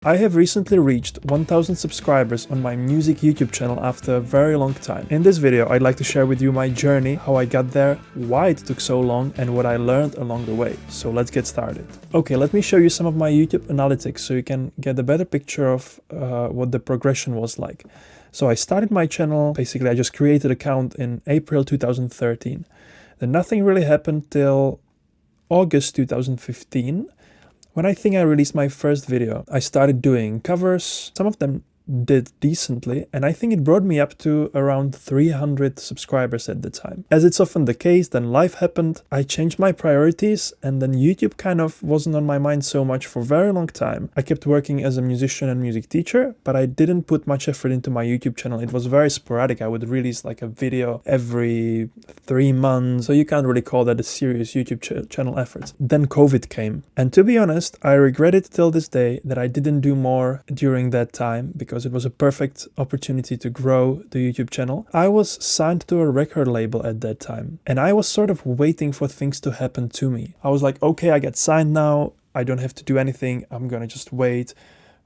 I have recently reached 1000 subscribers on my music YouTube channel after a very long time. In this video, I'd like to share with you my journey, how I got there, why it took so long, and what I learned along the way. So let's get started. Okay, let me show you some of my YouTube analytics so you can get a better picture of what the progression was like. So I started my channel, basically I just created an account in April 2013. Then nothing really happened till August 2015. When I think I released my first video, I started doing covers. Some of them did decently, and I think it brought me up to around 300 subscribers at the time. As it's often the case, then life happened, I changed my priorities, and then YouTube kind of wasn't on my mind so much for a very long time. I kept working as a musician and music teacher, but I didn't put much effort into my YouTube channel. It was very sporadic. I would release like a video every 3 months, so you can't really call that a serious YouTube channel effort. Then COVID came, and to be honest, I regret it till this day that I didn't do more during that time, because it was a perfect opportunity to grow the YouTube channel. I was signed to a record label at that time, and I was sort of waiting for things to happen to me. I was like, okay, I get signed now, I don't have to do anything, I'm gonna just wait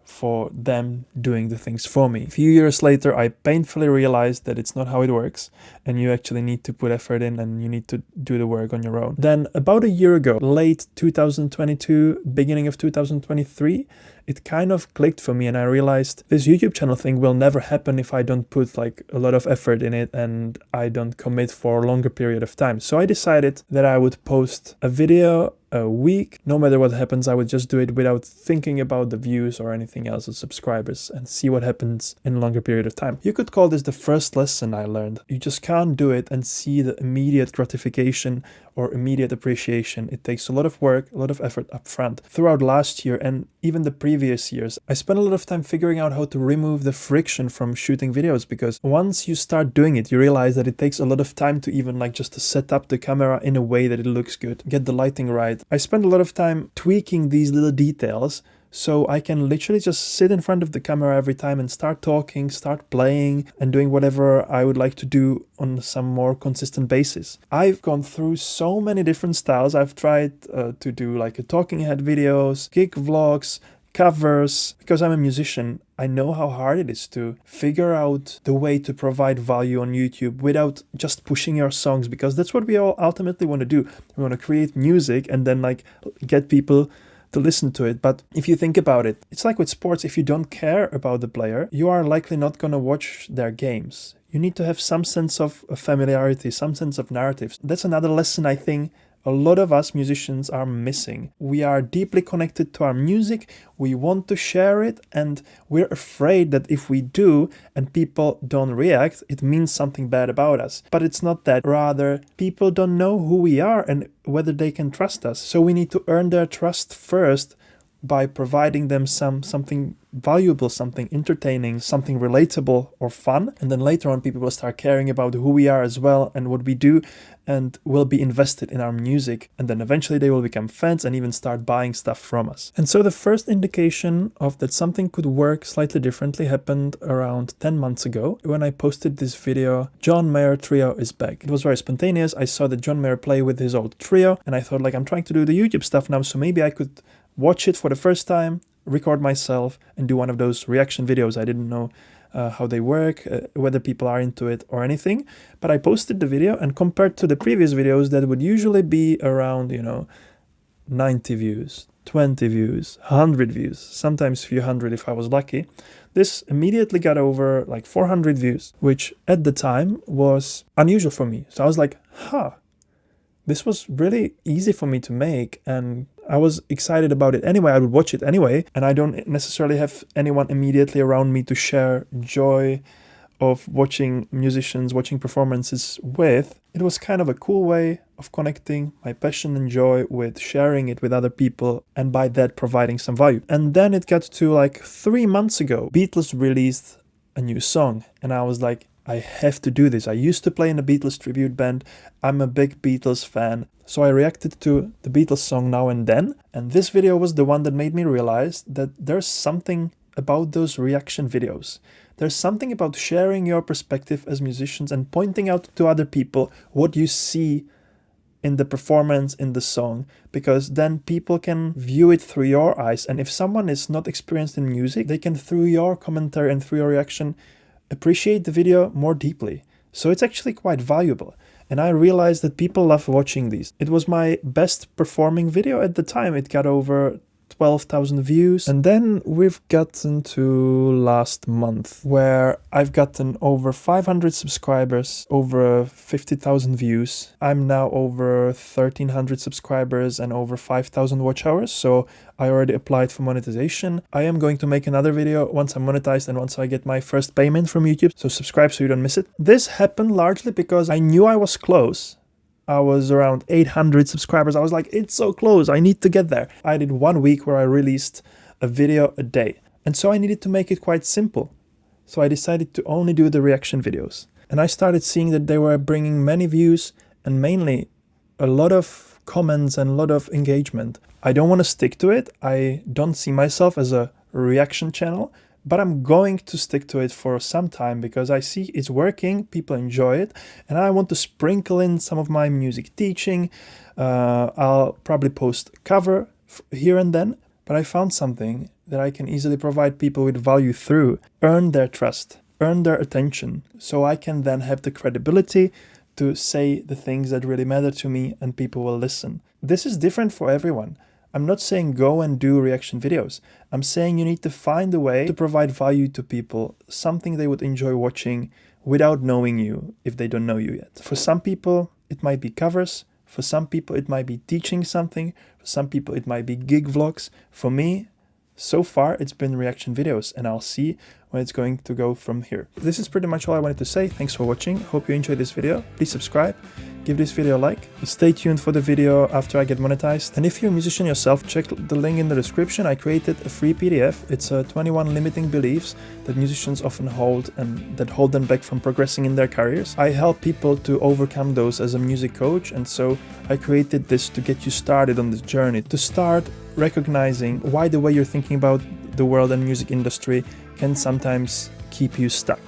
for them doing the things for me. A few years later, I painfully realized that it's not how it works, and you actually need to put effort in and you need to do the work on your own. Then about a year ago, late 2022, beginning of 2023, it kind of clicked for me, and I realized this YouTube channel thing will never happen if I don't put like a lot of effort in it and I don't commit for a longer period of time. So I decided that I would post a video a week. No matter what happens, I would just do it without thinking about the views or anything else or subscribers, and see what happens in a longer period of time. You could call this the first lesson I learned. You just can't do it and see the immediate gratification or immediate appreciation. It takes a lot of work, a lot of effort up front. Throughout last year and even the previous years, I spent a lot of time figuring out how to remove the friction from shooting videos, because once you start doing it, you realize that it takes a lot of time to even like just to set up the camera in a way that it looks good, get the lighting right. I spent a lot of time tweaking these little details so I can literally just sit in front of the camera every time and start talking, start playing, and doing whatever I would like to do on some more consistent basis. I've gone through so many different styles. I've tried to do like a talking head videos, gig vlogs, covers. Because I'm a musician, I know how hard it is to figure out the way to provide value on YouTube without just pushing your songs, because that's what we all ultimately want to do. We want to create music and then like get people to listen to it. But if you think about it, it's like with sports. If you don't care about the player, you are likely not going to watch their games. You need to have some sense of familiarity, some sense of narratives. That's another lesson I think a lot of us musicians are missing. We are deeply connected to our music, we want to share it, and we're afraid that if we do and people don't react, it means something bad about us. But it's not that. Rather, people don't know who we are and whether they can trust us. So we need to earn their trust first by providing them something valuable, something entertaining, something relatable or fun. And then later on, people will start caring about who we are as well and what we do, and will be invested in our music. And then eventually they will become fans and even start buying stuff from us. And so the first indication of that something could work slightly differently happened around 10 months ago when I posted this video, John Mayer Trio is back. It was very spontaneous. I saw that John Mayer play with his old trio, and I thought like, I'm trying to do the YouTube stuff now, so maybe I could watch it for the first time, record myself, and do one of those reaction videos. I didn't know how they work, whether people are into it or anything. But I posted the video, and compared to the previous videos that would usually be around, 90 views, 20 views, 100 views, sometimes a few hundred if I was lucky, this immediately got over like 400 views, which at the time was unusual for me. So I was like, this was really easy for me to make, and I was excited about it anyway. I would watch it anyway, and I don't necessarily have anyone immediately around me to share joy of watching musicians, watching performances with. It was kind of a cool way of connecting my passion and joy with sharing it with other people, and by that providing some value. And then it got to like 3 months ago, Beatles released a new song, and I was like, I have to do this. I used to play in a Beatles tribute band. I'm a big Beatles fan. So I reacted to the Beatles song Now and Then. And this video was the one that made me realize that there's something about those reaction videos. There's something about sharing your perspective as musicians and pointing out to other people what you see in the performance, in the song, because then people can view it through your eyes. And if someone is not experienced in music, they can, through your commentary and through your reaction, appreciate the video more deeply. So it's actually quite valuable. And I realized that people love watching these. It was my best performing video at the time. It got over 12,000 views. And then we've gotten to last month, where I've gotten over 500 subscribers, over 50,000 views. I'm now over 1,300 subscribers and over 5,000 watch hours. So I already applied for monetization. I am going to make another video once I'm monetized and once I get my first payment from YouTube. So subscribe so you don't miss it. This happened largely because I knew I was close. I was around 800 subscribers. I was like, it's so close, I need to get there. I did 1 week where I released a video a day. And so I needed to make it quite simple. So I decided to only do the reaction videos. And I started seeing that they were bringing many views and mainly a lot of comments and a lot of engagement. I don't want to stick to it. I don't see myself as a reaction channel, but I'm going to stick to it for some time because I see it's working, people enjoy it, and I want to sprinkle in some of my music teaching. I'll probably post a cover here and then, but I found something that I can easily provide people with value through, earn their trust, earn their attention, so I can then have the credibility to say the things that really matter to me and people will listen. This is different for everyone. I'm not saying go and do reaction videos. I'm saying you need to find a way to provide value to people, something they would enjoy watching without knowing you if they don't know you yet. For some people, it might be covers. For some people, it might be teaching something. For some people, it might be gig vlogs. For me, so far, it's been reaction videos, and I'll see where it's going to go from here. This is pretty much all I wanted to say. Thanks for watching. Hope you enjoyed this video. Please subscribe. Give this video a like. Stay tuned for the video after I get monetized. And if you're a musician yourself, check the link in the description. I created a free PDF. It's 21 limiting beliefs that musicians often hold and that hold them back from progressing in their careers. I help people to overcome those as a music coach, and so I created this to get you started on this journey, to start recognizing why the way you're thinking about the world and music industry can sometimes keep you stuck.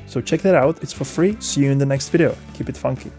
So check that out. It's for free. See you in the next video. Keep it funky.